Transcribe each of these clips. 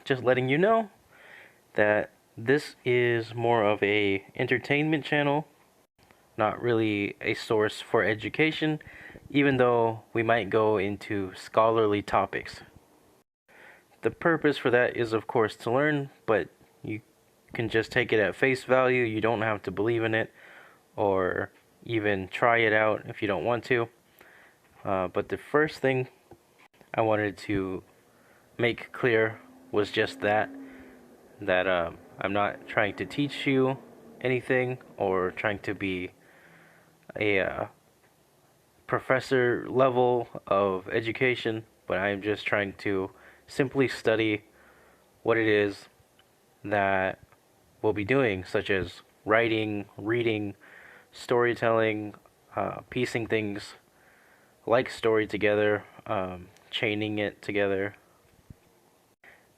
just letting you know that this is more of a entertainment channel, not really a source for education, even though we might go into scholarly topics. The purpose for that is, of course, to learn, but you can just take it at face value. You don't have to believe in it or even try it out if you don't want to. But the first thing I wanted to make clear was just that I'm not trying to teach you anything or trying to be a professor level of education, but I'm just trying to simply study what it is that we'll be doing, such as writing, reading, storytelling, piecing things like story together, chaining it together.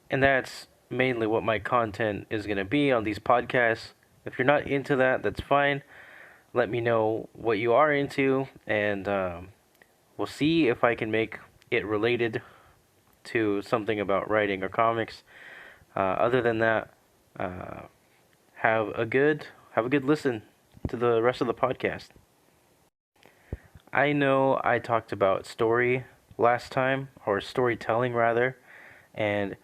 And that's mainly what my content is going to be on these podcasts. If you're not into that, that's fine. Let me know what you are into, and we'll see if I can make it related to something about writing or comics. Other than that, uh, have a good listen to the rest of the podcast. I know I talked about story last time, or storytelling rather, and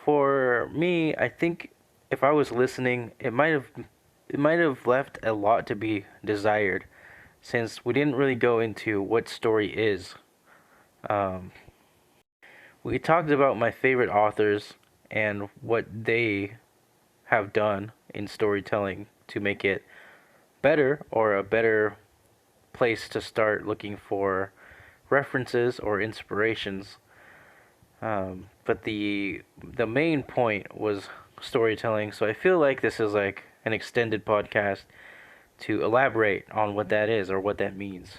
for me, I think if I was listening, it might have left a lot to be desired, since we didn't really go into what story is. Um, we talked about my favorite authors and what they have done in storytelling to make it better, or a better place to start looking for references or inspirations. But the main point was storytelling, so I feel like this is like an extended podcast to elaborate on what that is or what that means.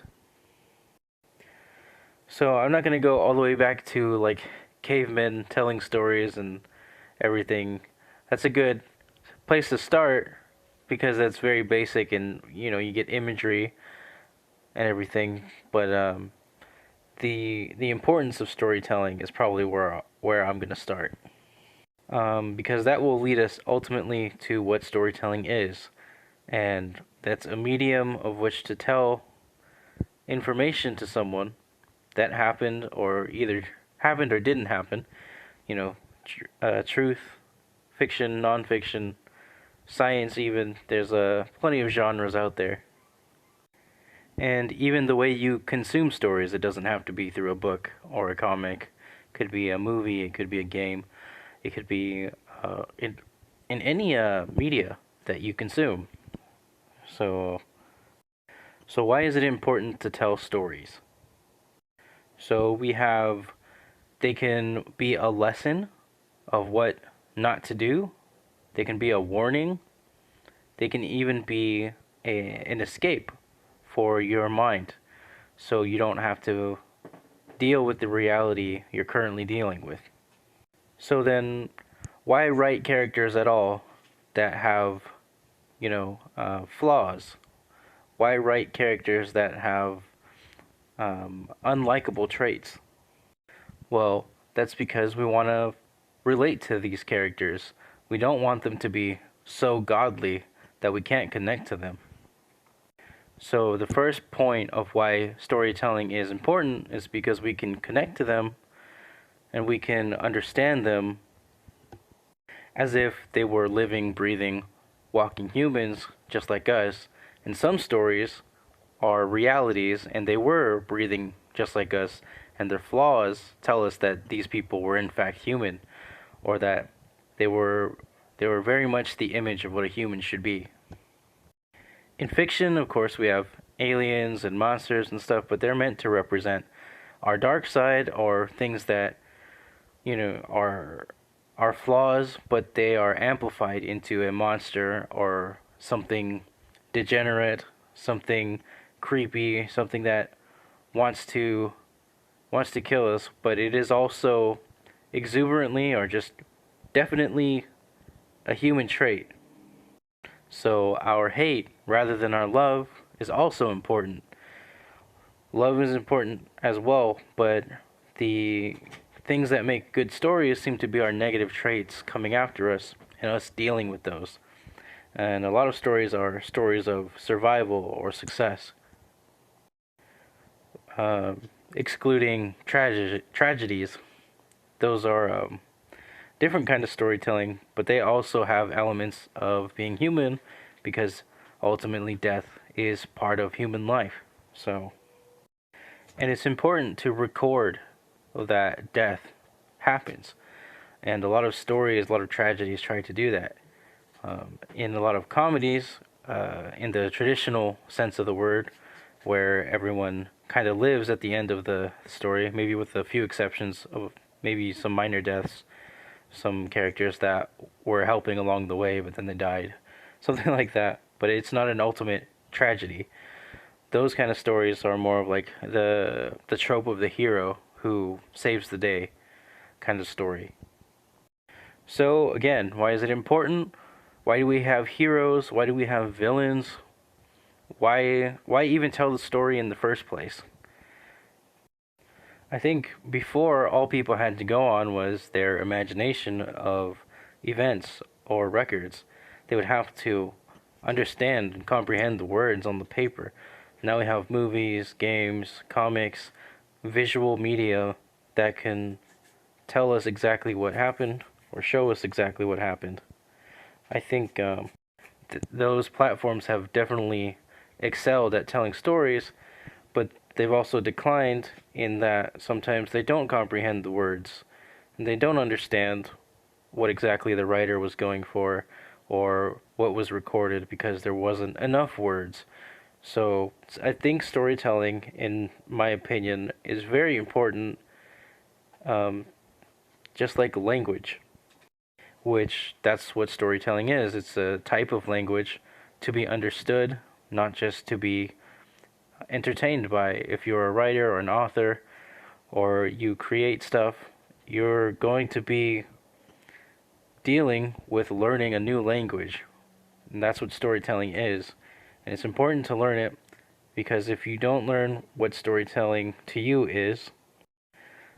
So I'm not gonna go all the way back to like cavemen telling stories and everything. That's a good place to start because that's very basic, and you get imagery and everything. But the importance of storytelling is probably where I'm gonna start, because that will lead us ultimately to what storytelling is, and that's a medium of which to tell information to someone that happened, or either happened or didn't happen. Truth, fiction, nonfiction, science. Even there's plenty of genres out there. And even the way you consume stories, it doesn't have to be through a book or a comic. It could be a movie, it could be a game, it could be in any media that you consume. So, so why is it important to tell stories? So we have, they can be a lesson of what not to do. They can be a warning. They can even be an escape for your mind, so you don't have to deal with the reality you're currently dealing with. So then, why write characters at all that have, flaws? Why write characters that have unlikable traits? Well, that's because we want to relate to these characters. We don't want them to be so godly that we can't connect to them. So the first point of why storytelling is important is because we can connect to them and we can understand them as if they were living, breathing, walking humans just like us. And some stories are realities and they were breathing just like us, and their flaws tell us that these people were in fact human, or that they were they were very much the image of what a human should be. In fiction, of course, we have aliens and monsters and stuff, but they're meant to represent our dark side, or things that, are flaws, but they are amplified into a monster or something degenerate, something creepy, something that wants to wants to kill us, but it is also exuberantly, or just definitely, a human trait. So our hate rather than our love is also important. Love is important as well, but the things that make good stories seem to be our negative traits coming after us and us dealing with those. And a lot of stories are stories of survival or success, excluding tragedies. Those are different kind of storytelling, but they also have elements of being human because ultimately death is part of human life. So, and it's important to record that death happens. And a lot of stories, a lot of tragedies try to do that. In a lot of comedies, in the traditional sense of the word, where everyone kind of lives at the end of the story, maybe with a few exceptions of maybe some minor deaths, some characters that were helping along the way, but then they died, something like that. But it's not an ultimate tragedy. Those kind of stories are more of like the trope of the hero who saves the day kind of story. So again, why is it important? Why do we have heroes? Why do we have villains? Why even tell the story in the first place? I think before all people had to go on was their imagination of events or records. They would have to understand and comprehend the words on the paper. Now we have movies, games, comics, visual media that can tell us exactly what happened or show us exactly what happened. I think those platforms have definitely excelled at telling stories, but they've also declined in that sometimes they don't comprehend the words and they don't understand what exactly the writer was going for or what was recorded because there wasn't enough words. So I think storytelling, in my opinion, is very important, um, just like language, which that's what storytelling is. It's a type of language to be understood, not just to be entertained by. If you're a writer or an author or you create stuff, you're going to be dealing with learning a new language. And that's what storytelling is. And it's important to learn it because if you don't learn what storytelling to you is,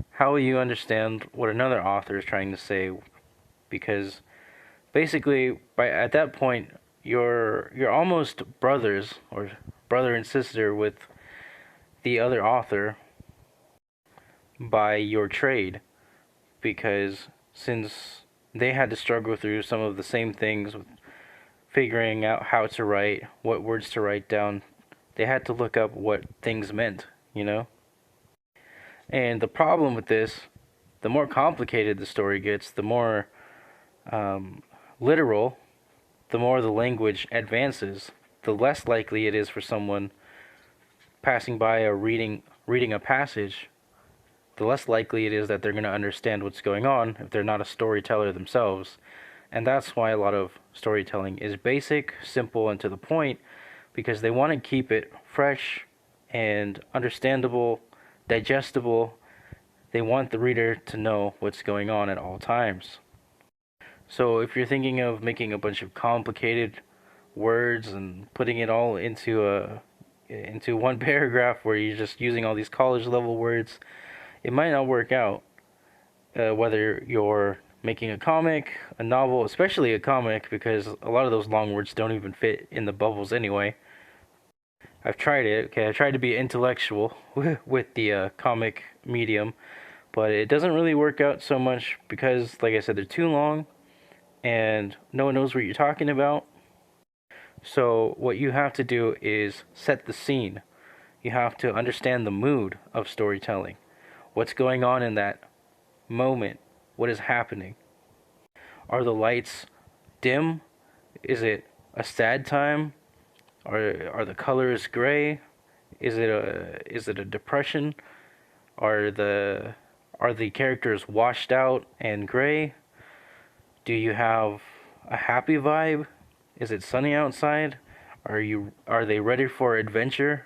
how will you understand what another author is trying to say? Because basically, by at that point, you're almost brothers or brother and sister with the other author by your trade, because since they had to struggle through some of the same things with figuring out how to write, what words to write down, they had to look up what things meant, you know? And the problem with this, the more complicated the story gets, the more um, literal, the more the language advances, the less likely it is for someone passing by or reading a passage, the less likely it is that they're going to understand what's going on if they're not a storyteller themselves. And that's why a lot of storytelling is basic, simple, and to the point, because they want to keep it fresh and understandable, digestible. They want the reader to know what's going on at all times. So if you're thinking of making a bunch of complicated words and putting it all into one paragraph where you're just using all these college level words, it might not work out. Whether you're making a comic, a novel, especially a comic, because a lot of those long words don't even fit in the bubbles anyway. I've tried it. Okay, I tried to be intellectual with the comic medium, but it doesn't really work out so much because, like I said, they're too long, and no one knows what you're talking about. So what you have to do is set the scene. You have to understand the mood of storytelling. What's going on in that moment? What is happening? Are the lights dim? Is it a sad time? Are the colors gray? Is it a depression? Are the characters washed out and gray? Do you have a happy vibe? Is it sunny outside? Are they ready for adventure?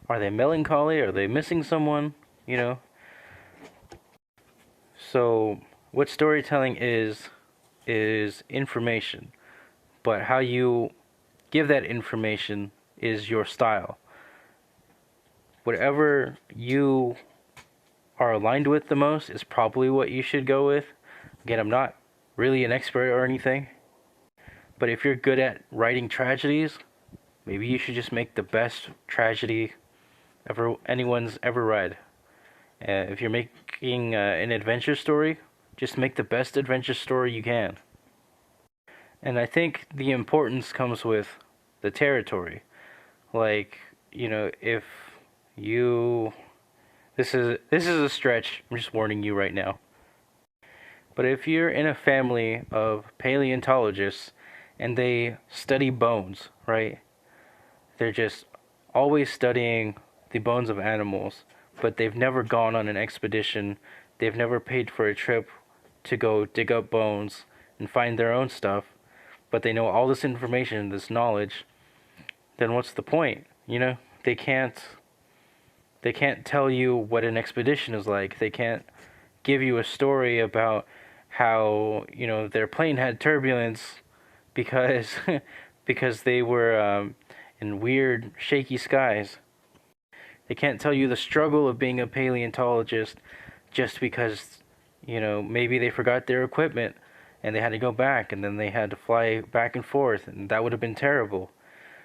Are they melancholy? Are they missing someone? You know? So what storytelling is information, but how you give that information is your style. Whatever you are aligned with the most is probably what you should go with. Again, I'm not really an expert or anything, but if you're good at writing tragedies, maybe you should just make the best tragedy anyone's ever read. If you're making an adventure story, just make the best adventure story you can. And I think the importance comes with the territory. Like, if you this is a stretch. I'm just warning you right now. But if you're in a family of paleontologists and they study bones, right? They're just always studying the bones of animals, but they've never gone on an expedition. They've never paid for a trip to go dig up bones and find their own stuff, but they know all this information, this knowledge. Then what's the point? They can't tell you what an expedition is like. They can't give you a story about how, their plane had turbulence because because they were in weird shaky skies. They can't tell you the struggle of being a paleontologist just because, maybe they forgot their equipment and they had to go back and then they had to fly back and forth, and that would have been terrible.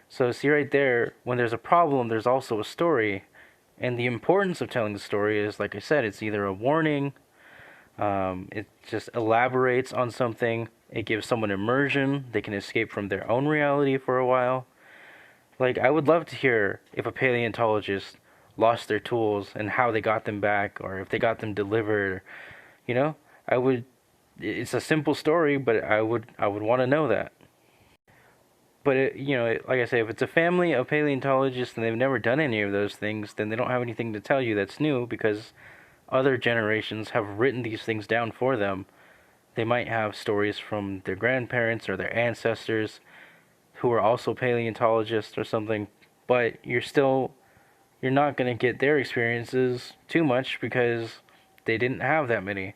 So see right there, when there's a problem, there's also a story. And the importance of telling the story is, like I said, it's either a warning, it just elaborates on something, it gives someone immersion, they can escape from their own reality for a while. Like, I would love to hear if a paleontologist lost their tools and how they got them back, or if they got them delivered. You know, I would. It's a simple story, but I would want to know that. But like I say, if it's a family of paleontologists and they've never done any of those things, then they don't have anything to tell you that's new because other generations have written these things down for them. They might have stories from their grandparents or their ancestors who are also paleontologists or something, but you're not going to get their experiences too much because they didn't have that many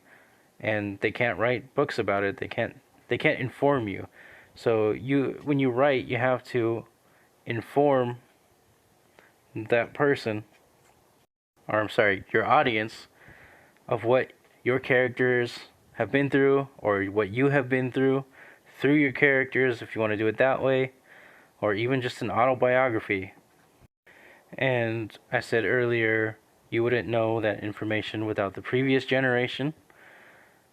and they can't write books about it. They can't inform you. So when you write, you have to inform that person, or I'm sorry, your audience, of what your characters have been through or what you have been through your characters, if you want to do it that way, or even just an autobiography. And I said earlier, you wouldn't know that information without the previous generation,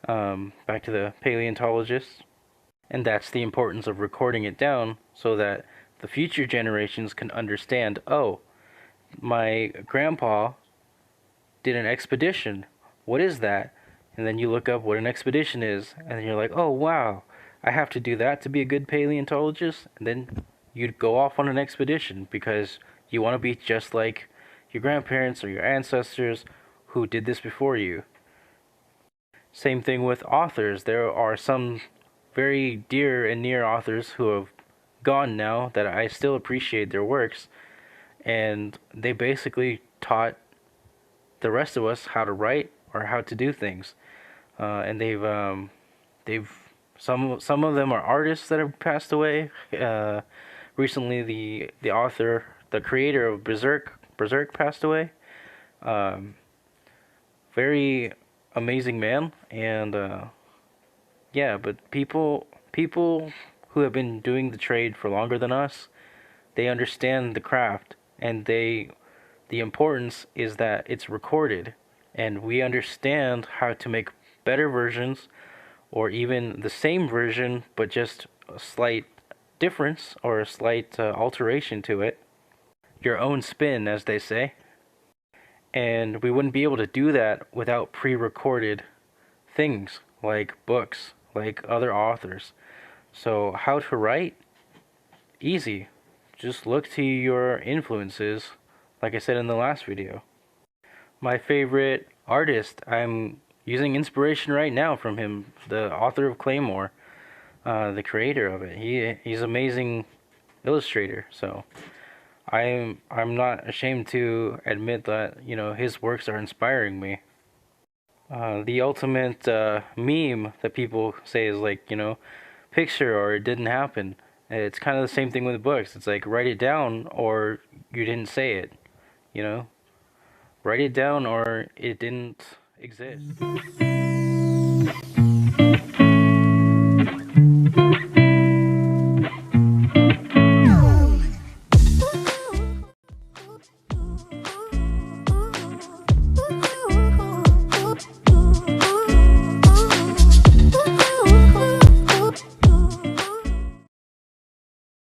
back to the paleontologists. And that's the importance of recording it down so that the future generations can understand, oh, my grandpa did an expedition. What is that? And then you look up what an expedition is, and then you're like, oh, wow, I have to do that to be a good paleontologist? And then you'd go off on an expedition because you want to be just like your grandparents or your ancestors who did this before you. Same thing with authors. There are some very dear and near authors who have gone now that I still appreciate their works, and they basically taught the rest of us how to write or how to do things. And they've some of them are artists that have passed away. Recently, the author, the creator of Berserk passed away. Very amazing man, and yeah, but people who have been doing the trade for longer than us, they understand the craft, and the importance is that it's recorded, and we understand how to make better versions, or even the same version, but just a slight difference or a slight alteration to it. Your own spin, as they say. And we wouldn't be able to do that without pre-recorded things like books, like other authors. So how to write? Easy. Just look to your influences, like I said in the last video. My favorite artist, I'm using inspiration right now from him, the author of Claymore, the creator of it. He's an amazing illustrator, so I'm not ashamed to admit that, his works are inspiring me. The ultimate meme that people say is like, picture or it didn't happen. It's kind of the same thing with books. It's like, write it down or you didn't say it, you know? Write it down or it didn't exist.